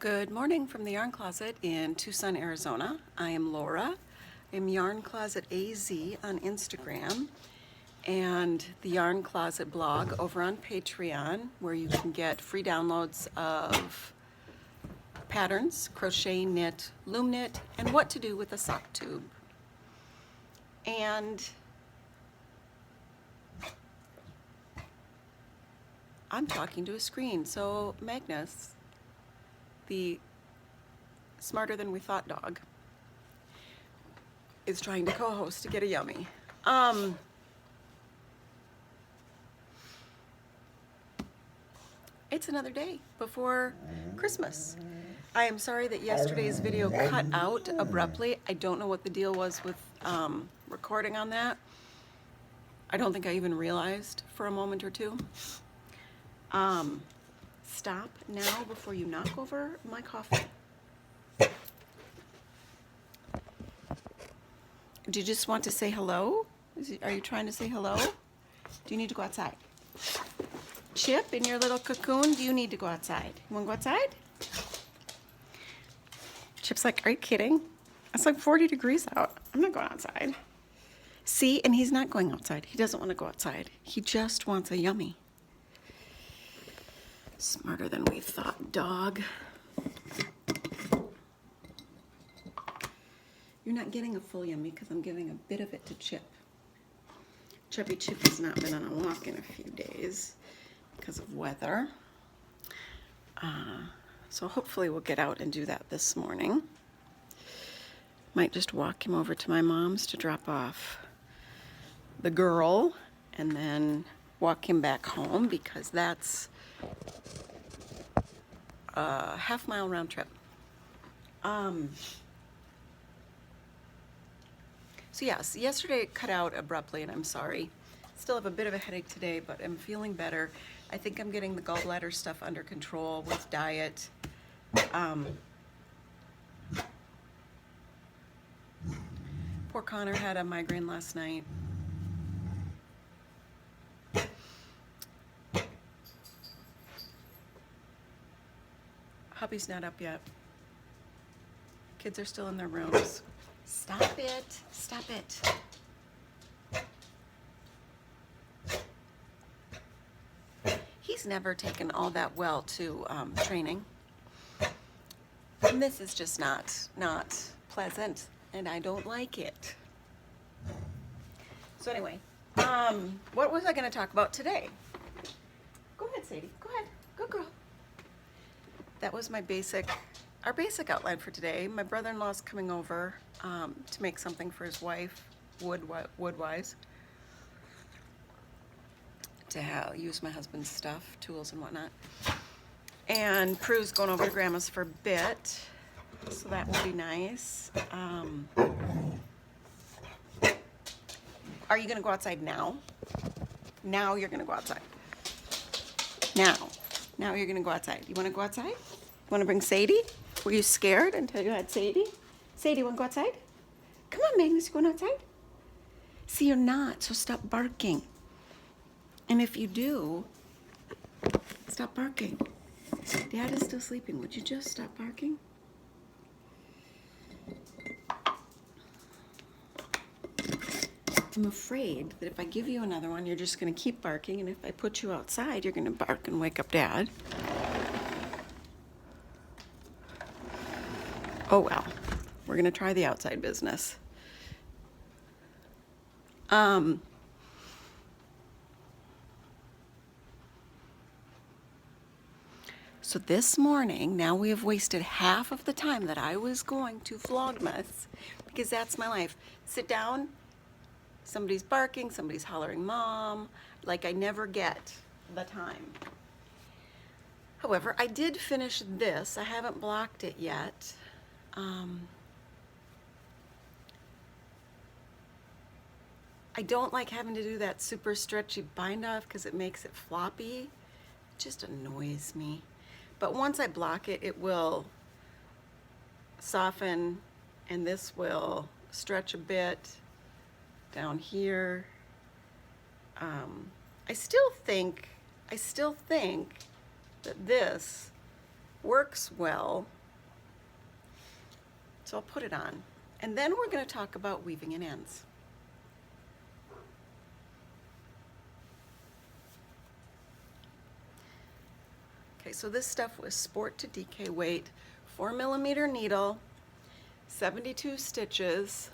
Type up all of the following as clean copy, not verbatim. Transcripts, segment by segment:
Good morning from the Yarn Closet in Tucson, Arizona. I am Laura. I'm Yarn Closet AZ on Instagram and the Yarn Closet blog over on Patreon, where you can get free downloads of patterns, crochet, knit, loom knit, and what to do with a sock tube. And I'm talking to a screen, so Magnus, the smarter than we thought dog, is trying to co-host to get a yummy. It's another day before Christmas. I am sorry that yesterday's video cut out abruptly. I don't know what the deal was with recording on that. I don't think I even realized for a moment or two. Stop now before you knock over my coffee. Do you just want to say hello? Are you trying to say hello? Do you need to go outside? Chip, in your little cocoon, do you need to go outside? You want to go outside? Chip's like, are you kidding? It's like 40 degrees out. I'm not going outside. See, and he's not going outside. He doesn't want to go outside. He just wants a yummy. Smarter than we thought, dog. You're not getting a full yummy because I'm giving a bit of it to Chip. Chubby Chip has not been on a walk in a few days because of weather. So hopefully we'll get out and do that this morning. Might just walk him over to my mom's to drop off the girl and then walk him back home because that's a half-mile round trip. So yes, yesterday it cut out abruptly and I'm sorry. Still have a bit of a headache today, but I'm feeling better. I think I'm getting the gallbladder stuff under control with diet. Poor Connor had a migraine last night. Hubby's not up yet. Kids are still in their rooms. Stop it. Stop it. He's never taken all that well to training. And this is just not pleasant, and I don't like it. So anyway, what was I going to talk about today? Go ahead, Sadie. Go ahead. Go girl. That was our basic outline for today. My brother-in-law's coming over to make something for his wife, wood-wise, to use my husband's stuff, tools and whatnot. And Prue's going over to Grandma's for a bit, so that will be nice. Are you going to go outside now? Now you're going to go outside. Now you're going to go outside. You want to go outside? You want to bring Sadie? Were you scared until you had Sadie? Sadie, want to go outside? Come on, Magnus, you going outside? See, you're not, so stop barking. And if you do, stop barking. Dad is still sleeping. Would you just stop barking? I'm afraid that if I give you another one, you're just going to keep barking, and if I put you outside, you're going to bark and wake up Dad. Oh well, we're going to try the outside business. So this morning, now we have wasted half of the time that I was going to Vlogmas, because that's my life. Sit down, somebody's barking, somebody's hollering mom, like I never get the time. However, I did finish this. I haven't blocked it yet. I don't like having to do that super stretchy bind off because it makes it floppy. It just annoys me. But once I block it, it will soften and this will stretch a bit down here. I still think that this works well. So I'll put it on. And then we're going to talk about weaving in ends. Okay, so this stuff was Sport to DK weight, 4mm needle, 72 stitches.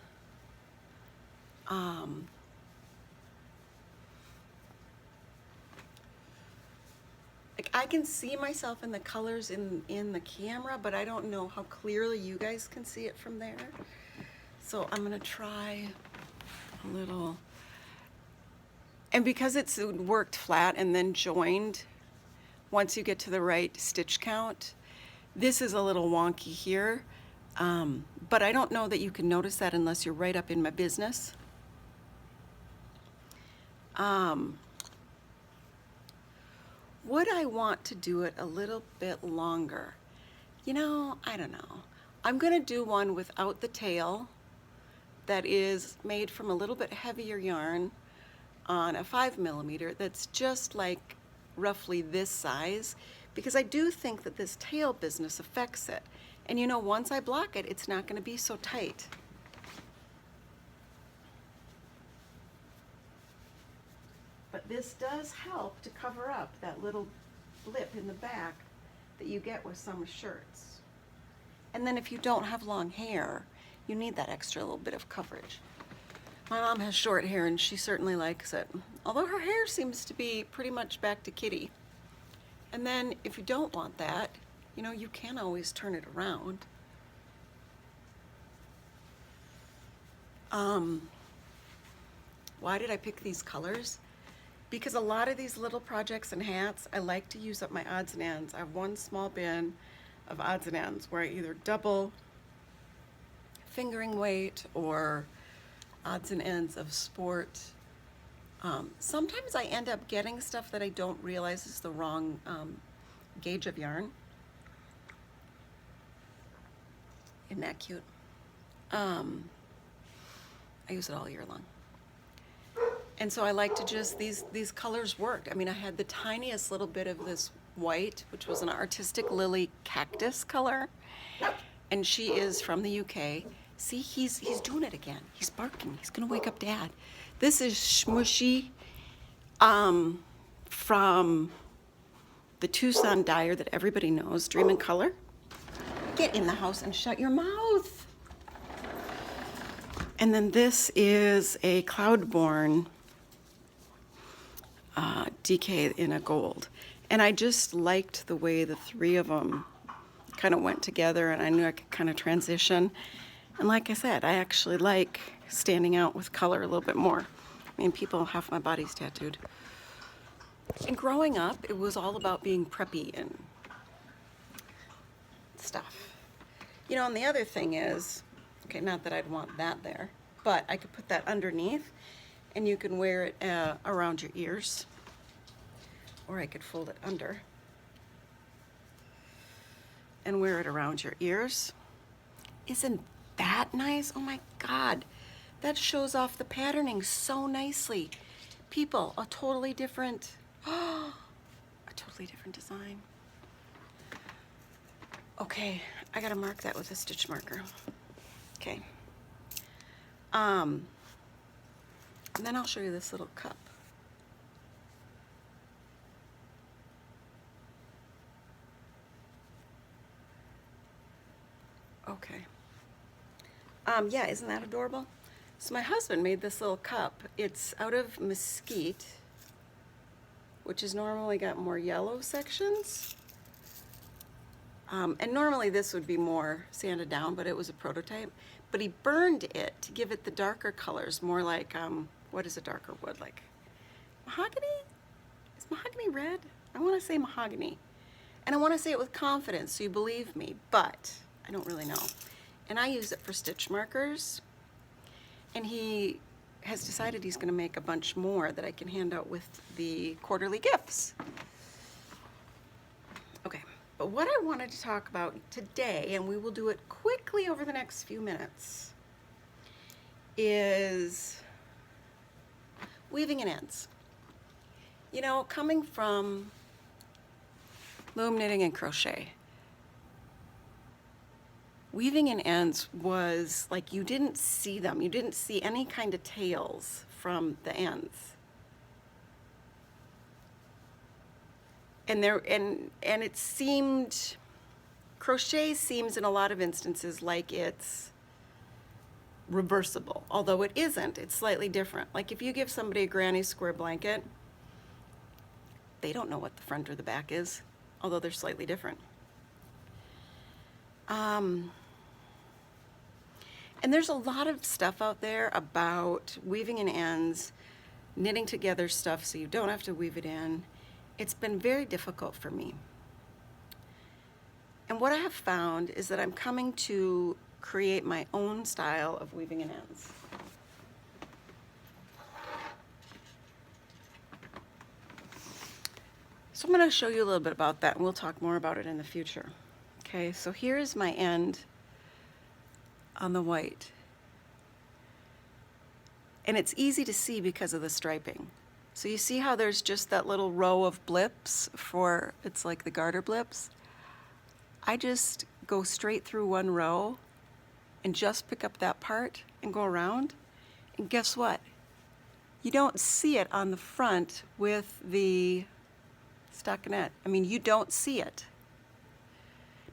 Like I can see myself in the colors in the camera, but I don't know how clearly you guys can see it from there. So I'm gonna try a little, and because it's worked flat and then joined, once you get to the right stitch count, this is a little wonky here, but I don't know that you can notice that unless you're right up in my business. Would I want to do it a little bit longer? You know, I don't know. I'm gonna do one without the tail that is made from a little bit heavier yarn on a 5mm that's just like roughly this size, because I do think that this tail business affects it. And you know, once I block it, it's not gonna be so tight. But this does help to cover up that little blip in the back that you get with some shirts. And then if you don't have long hair, you need that extra little bit of coverage. My mom has short hair and she certainly likes it, although her hair seems to be pretty much back to kitty. And then if you don't want that, you know, you can always turn it around. Why did I pick these colors? Because a lot of these little projects and hats, I like to use up my odds and ends. I have one small bin of odds and ends where I either double fingering weight or odds and ends of sport. Sometimes I end up getting stuff that I don't realize is the wrong gauge of yarn. Isn't that cute? I use it all year long. And so I like to just, these colors worked. I mean, I had the tiniest little bit of this white, which was an artistic lily cactus color. And she is from the UK. See, he's doing it again. He's barking. He's gonna wake up Dad. This is Smushy from the Tucson dyer that everybody knows, Dream in Color. Get in the house and shut your mouth. And then this is a Cloudborn DK in a gold. And I just liked the way the three of them kind of went together, and I knew I could kind of transition. And like I said, I actually like standing out with color a little bit more. I mean, half my body's tattooed. And growing up, it was all about being preppy and stuff. You know, and the other thing is, okay, not that I'd want that there, but I could put that underneath and you can wear it around your ears, or I could fold it under and wear it around your ears. Isn't that nice? Oh my God, that shows off the patterning so nicely. People, a totally different design. Okay, I gotta mark that with a stitch marker. Okay. And then I'll show you this little cup. Okay. Yeah, isn't that adorable? So my husband made this little cup. It's out of mesquite, which has normally got more yellow sections. And normally this would be more sanded down, but it was a prototype. But he burned it to give it the darker colors, more like, what is a darker wood? Like mahogany? Is mahogany red? I want to say mahogany. And I want to say it with confidence so you believe me, but I don't really know. And I use it for stitch markers. And he has decided he's going to make a bunch more that I can hand out with the quarterly gifts. Okay, but what I wanted to talk about today, and we will do it quickly over the next few minutes, is weaving in ends. You know, coming from loom knitting and crochet, weaving in ends was like you didn't see them. You didn't see any kind of tails from the ends. And it seemed, crochet seems in a lot of instances like it's reversible, although it isn't. It's slightly different. Like if you give somebody a granny square blanket, they don't know what the front or the back is, although they're slightly different. And there's a lot of stuff out there about weaving in ends, knitting together stuff so you don't have to weave it in. It's been very difficult for me. And what I have found is that I'm coming to create my own style of weaving in ends. So I'm going to show you a little bit about that, and we'll talk more about it in the future. Okay, so here's my end on the white. And it's easy to see because of the striping. So you see how there's just that little row of blips for, it's like the garter blips? I just go straight through one row and just pick up that part and go around. And guess what? You don't see it on the front with the stockinette. I mean, you don't see it.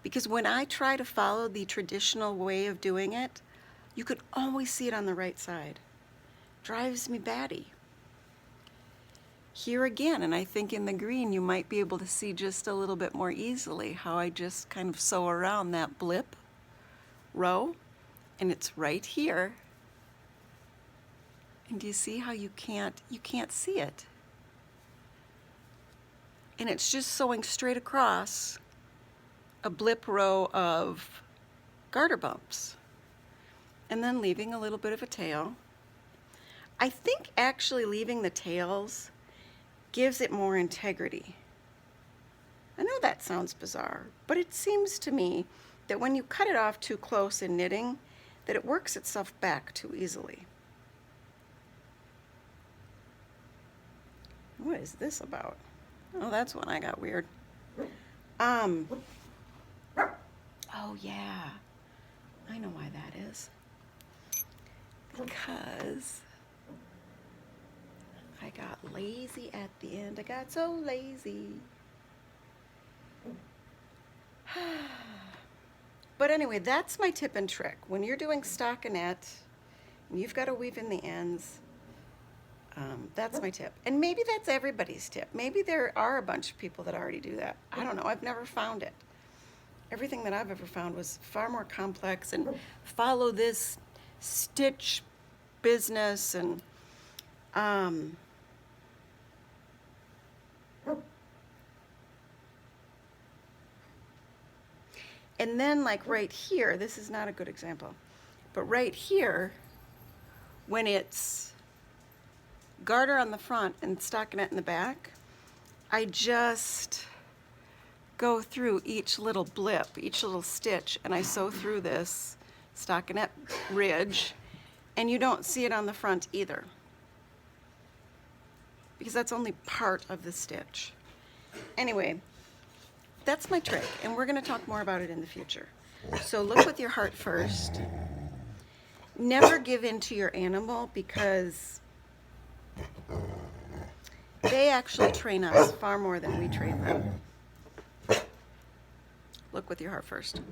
Because when I try to follow the traditional way of doing it, you could always see it on the right side. Drives me batty. Here again, and I think in the green you might be able to see just a little bit more easily how I just kind of sew around that blip row, and it's right here. And do you see how you can't see it? And it's just sewing straight across a blip row of garter bumps, and then leaving a little bit of a tail. I think actually leaving the tails gives it more integrity. I know that sounds bizarre, but it seems to me that when you cut it off too close in knitting, that it works itself back too easily. What is this about? Oh, that's when I got weird. Oh yeah, I know why that is. Because I got lazy at the end. I got so lazy. But anyway, that's my tip and trick. When you're doing stockinette and you've got to weave in the ends, that's my tip. And maybe that's everybody's tip. Maybe there are a bunch of people that already do that. I don't know. I've never found it. Everything that I've ever found was far more complex and follow this stitch business and and then like right here, this is not a good example, but right here, when it's garter on the front and stockinette in the back, I just go through each little blip, each little stitch, and I sew through this stockinette ridge, and you don't see it on the front either, because that's only part of the stitch. Anyway, that's my trick, and we're going to talk more about it in the future. So look with your heart first. Never give in to your animal, because they actually train us far more than we train them. Look with your heart first.